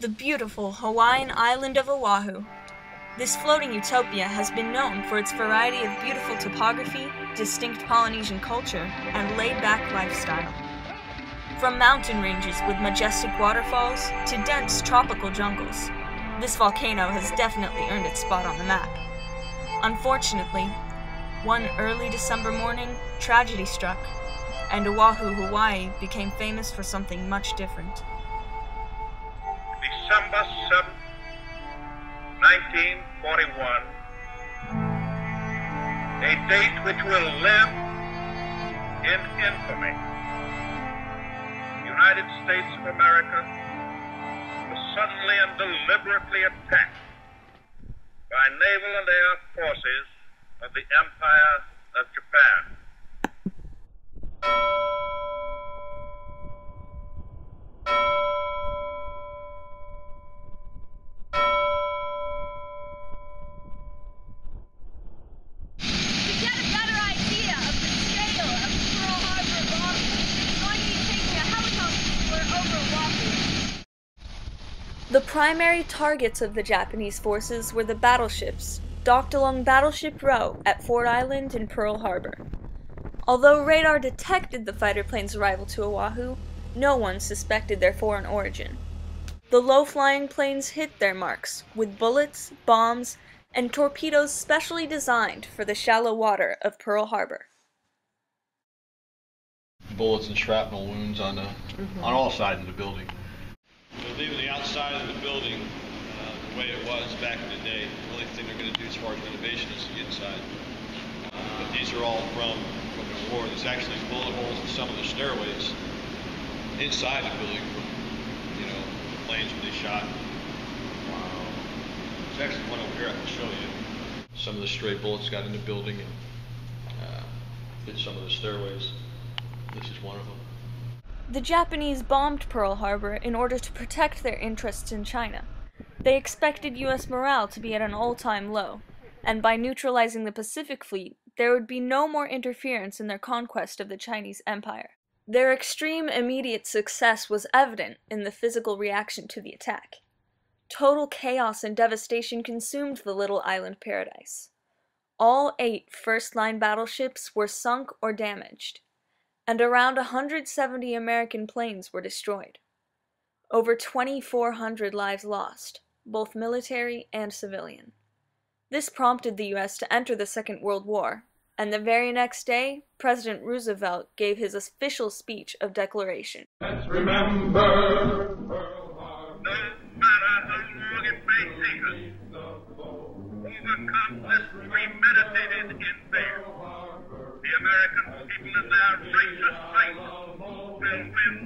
the beautiful Hawaiian island of Oahu. This floating utopia has been known for its variety of beautiful topography, distinct Polynesian culture, and laid-back lifestyle. From mountain ranges with majestic waterfalls to dense tropical jungles, this volcano has definitely earned its spot on the map. Unfortunately, one early December morning, tragedy struck, and Oahu, Hawaii became famous for something much different. December 7, 1941, a date which will live in infamy. The United States of America was suddenly and deliberately attacked by naval and air forces of the Empire of Japan. The primary targets of the Japanese forces were the battleships, docked along Battleship Row at Ford Island and Pearl Harbor. Although radar detected the fighter plane's arrival to Oahu, no one suspected their foreign origin. The low-flying planes hit their marks, with bullets, bombs, and torpedoes specially designed for the shallow water of Pearl Harbor. Bullets and shrapnel wounds on all sides of the building. So leaving the outside of the building the way it was back in the day, the only thing they're going to do as far as renovation is the inside. But these are all from the war. There's actually bullet holes in some of the stairways inside the building from, the planes when they shot. Wow. There's actually one over here I can show you. Some of the stray bullets got in the building and hit some of the stairways. This is one of them. The Japanese bombed Pearl Harbor in order to protect their interests in China. They expected U.S. morale to be at an all-time low, and by neutralizing the Pacific Fleet, there would be no more interference in their conquest of the Chinese Empire. Their extreme immediate success was evident in the physical reaction to the attack. Total chaos and devastation consumed the little island paradise. All 8 first-line battleships were sunk or damaged, and around 170 American planes were destroyed. Over 2,400 lives lost, both military and civilian. This prompted the U.S. to enter the Second World War, and the very next day, President Roosevelt gave his official speech of declaration. Let's remember Pearl Harbor. No matter how long it may take us, overcome this premeditated invasion. The American people in their righteous right will win through.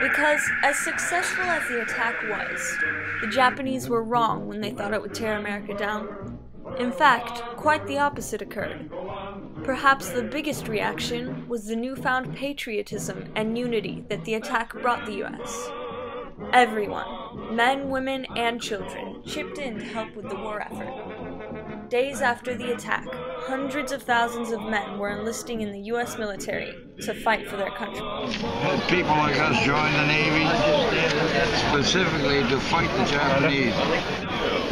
Because, as successful as the attack was, the Japanese were wrong when they thought it would tear America down. In fact, quite the opposite occurred. Perhaps the biggest reaction was the newfound patriotism and unity that the attack brought the U.S. Everyone, men, women, and children, chipped in to help with the war effort. Days after the attack, hundreds of thousands of men were enlisting in the U.S. military to fight for their country. People like us joined the Navy specifically to fight the Japanese.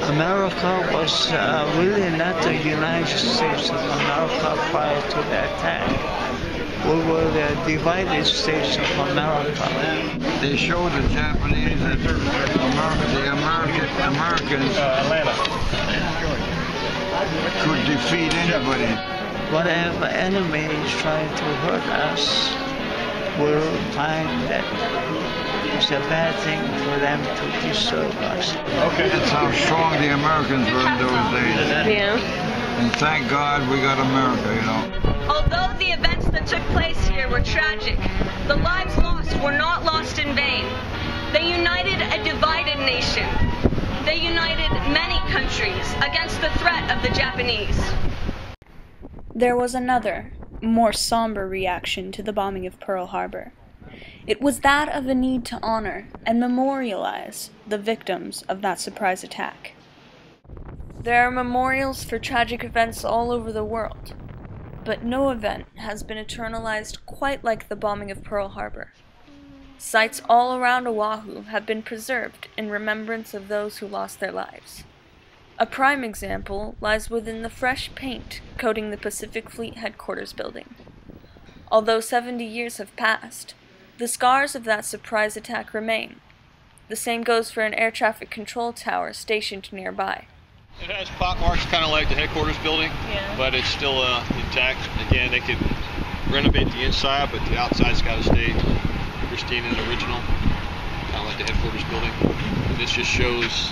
America was really not the United States of America prior to the attack. We were the divided states of America. They showed the Japanese that the Americans could defeat anybody. Whatever enemy is trying to hurt us, we'll find that it's a bad thing for them to disturb us. Okay. That's how strong the Americans were in those days. Yeah. And thank God we got America, Although the events that took place here were tragic, the lives lost were not lost in vain. They united a divided nation. They united many countries against the threat of the Japanese. There was another, more somber reaction to the bombing of Pearl Harbor. It was that of a need to honor and memorialize the victims of that surprise attack. There are memorials for tragic events all over the world, but no event has been eternalized quite like the bombing of Pearl Harbor. sites all around Oahu have been preserved in remembrance of those who lost their lives. A prime example lies within the fresh paint coating the Pacific Fleet headquarters building. Although 70 years have passed, the scars of that surprise attack remain. The same goes for an air traffic control tower stationed nearby. It has pot marks kind of like the headquarters building, but it's still intact. Again, they could renovate the inside, but the outside's got to stay pristine and original, kind of like the headquarters building. And this just shows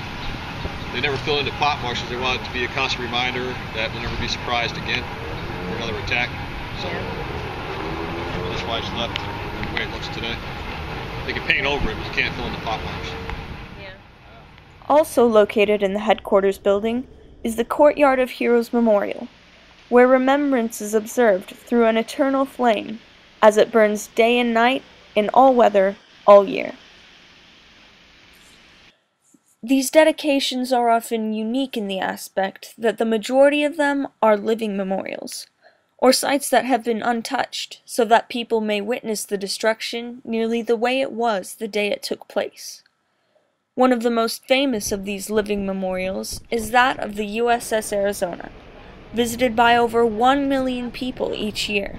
they never fill into pot marks because they want it to be a constant reminder that we'll never be surprised again for another attack. So that's why it's left the way it looks today. They can paint over it, but you can't fill in the pot marks. Also located in the headquarters building is the Courtyard of Heroes Memorial, where remembrance is observed through an eternal flame as it burns day and night in all weather, all year. These dedications are often unique in the aspect that the majority of them are living memorials, or sites that have been untouched so that people may witness the destruction nearly the way it was the day it took place. One of the most famous of these living memorials is that of the USS Arizona, visited by over 1 million people each year.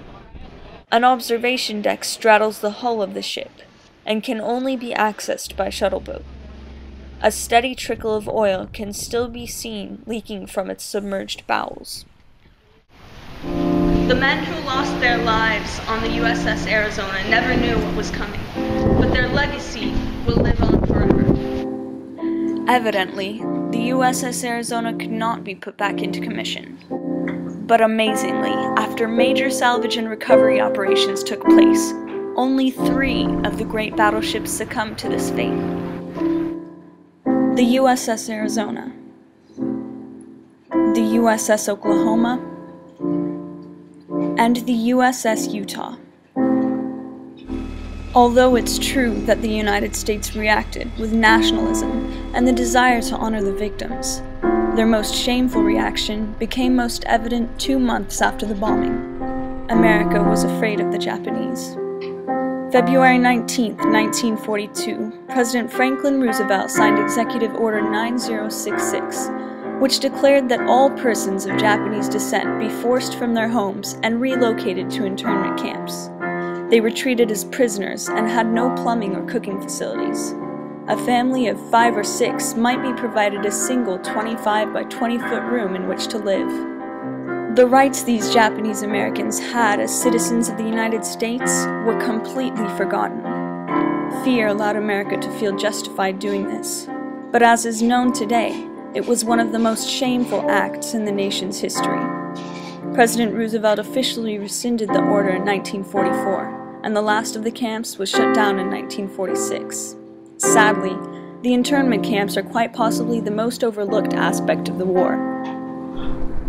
An observation deck straddles the hull of the ship and can only be accessed by shuttle boat. A steady trickle of oil can still be seen leaking from its submerged bowels. The men who lost their lives on the USS Arizona never knew what was coming, but their legacy will live on forever. Evidently, the USS Arizona could not be put back into commission. But amazingly, after major salvage and recovery operations took place, only 3 of the great battleships succumbed to this fate. The USS Arizona, the USS Oklahoma, and the USS Utah. Although it's true that the United States reacted with nationalism and the desire to honor the victims, their most shameful reaction became most evident 2 months after the bombing. America was afraid of the Japanese. February 19, 1942, President Franklin Roosevelt signed Executive Order 9066, which declared that all persons of Japanese descent be forced from their homes and relocated to internment camps. They were treated as prisoners and had no plumbing or cooking facilities. A family of 5 or 6 might be provided a single 25 by 20 foot room in which to live. The rights these Japanese Americans had as citizens of the United States were completely forgotten. Fear allowed America to feel justified doing this, but as is known today, it was one of the most shameful acts in the nation's history. President Roosevelt officially rescinded the order in 1944, and the last of the camps was shut down in 1946. Sadly, the internment camps are quite possibly the most overlooked aspect of the war.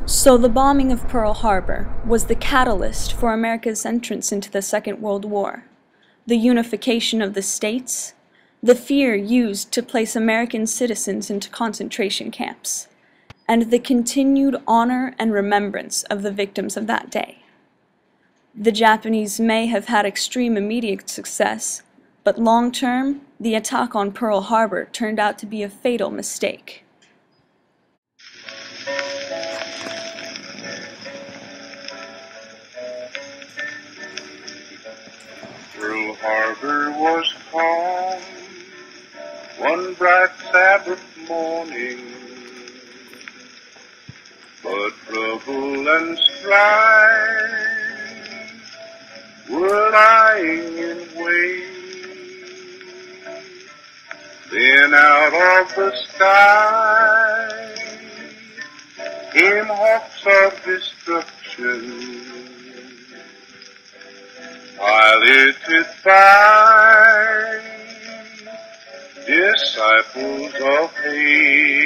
So the bombing of Pearl Harbor was the catalyst for America's entrance into the Second World War, the unification of the states, the fear used to place American citizens into concentration camps, and the continued honor and remembrance of the victims of that day. The Japanese may have had extreme immediate success, but long-term, the attack on Pearl Harbor turned out to be a fatal mistake. Pearl Harbor was calm one bright Sabbath morning, but trouble and strife were lying in wait. Then out of the sky came hawks of destruction, piloted by disciples of hate.